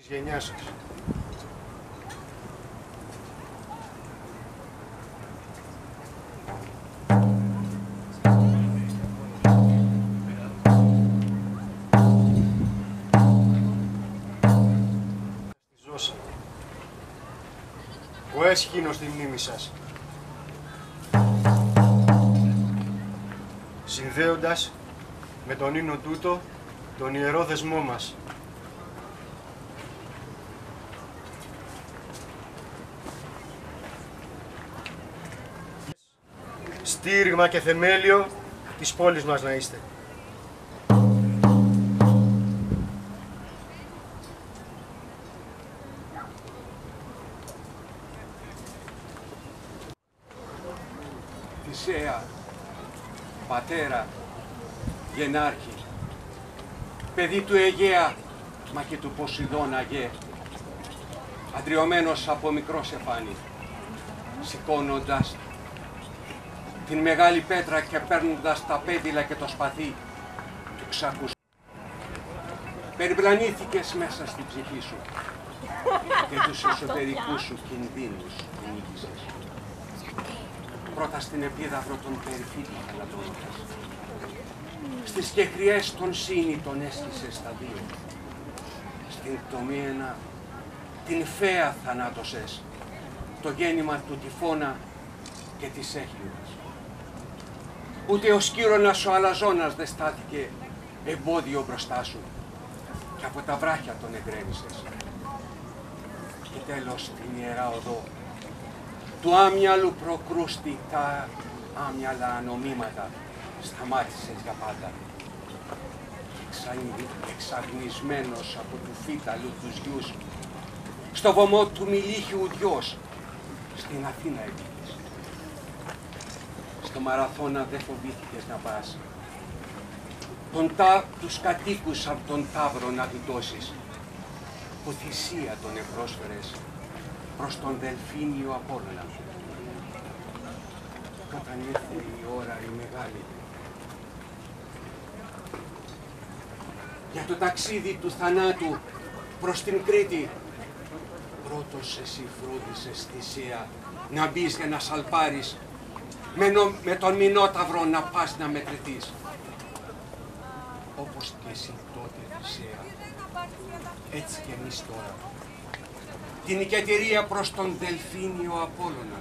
της γενιάς σας. Στη ζώσα. Ο έσχυνος στη μνήμη σας. Συνδέοντας με τον ίνο τούτο τον ιερό δεσμό μας. Στήριγμα και θεμέλιο της πόλης μας να είστε. Θησέα, πατέρα, γενάρχη, παιδί του Αιγαία, μα και του Ποσειδώνα Αγέ, αντριωμένος από μικρός εφάνη, σηκώνοντας την μεγάλη πέτρα και παίρνοντας τα πέδιλα και το σπαθί του ξακούς. Περιπλανήθηκες μέσα στην ψυχή σου και τους εσωτερικούς σου κινδύνους νίκησες. Πρώτα στην επίδαυρο των περιφύλων θανατώνοντας. Στις κεχριές των σύνη τον έσχισες στα δύο. Στην τομήενα την φαία θανάτωσες, το γέννημα του Τυφώνα και της Έχλιας. Ούτε ο σκύρωνας ο αλαζόνας δεν στάθηκε εμπόδιο μπροστά σου και από τα βράχια τον εγκρέμισες. Και τέλος την ιερά οδό του άμυαλου προκρούστη τα άμυαλα ανομήματα σταμάτησες για πάντα. Εξαγνισμένος από του φύταλου τους γιους, στο βωμό του Μιλίχιου Διός, στην Αθήνα επίκες. Στο Μαραθώνα δεν φοβήθηκες να πας. Τους κατοίκους από τον Ταύρο να γλιτώσεις, που θυσία τον επρόσφερες προς τον Δελφίνιο Απόλλωνα. Κι όταν ήρθε η ώρα η μεγάλη, για το ταξίδι του θανάτου προς την Κρήτη, πρώτος εσύ φρόντισες, Θησία, να μπεις για να σαλπάρεις, με τον Μηνόταυρο να πας να μετρηθείς. Όπως και εσύ τότε, Θησία, έτσι και εμείς τώρα. Την οικετηρία προς τον Δελφίνιο Απόλλωνα.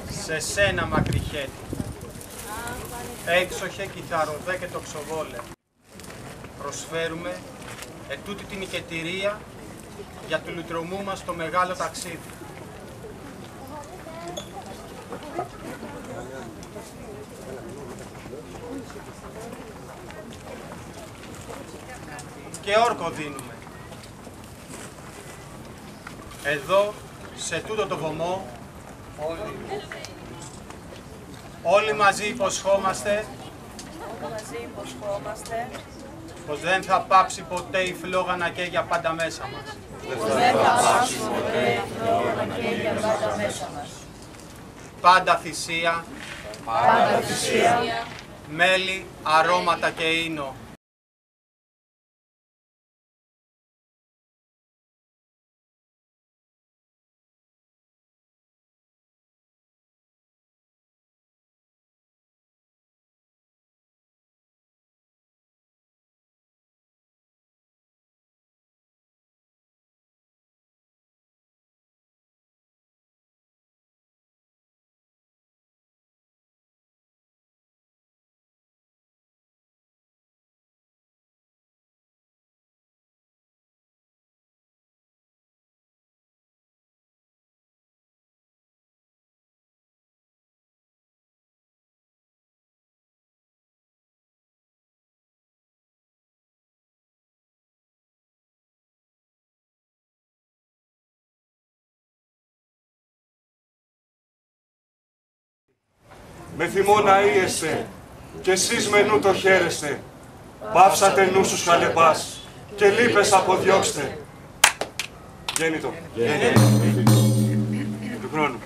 Σε σένα μακριχέτη, έξοχε κιθαροδέ και το ξοβόλε. Προσφέρουμε ετούτη την οικετηρία για του λυτρωμού μας το μεγάλο ταξίδι. Και όρκο δίνουμε. Εδώ, σε τούτο το βωμό, όλοι μαζί υποσχόμαστε πως δεν θα πάψει ποτέ η φλόγα να καίει για πάντα μέσα μας. Πάντα θυσία, μέλι, αρώματα και ίνο. με θυμό να ήεστε, κι εσείς με νου το χαίρεστε. Πάυσατε νους χαλεπάς, και λύπες αποδιώξτε. Γέννητο. Του χρόνου.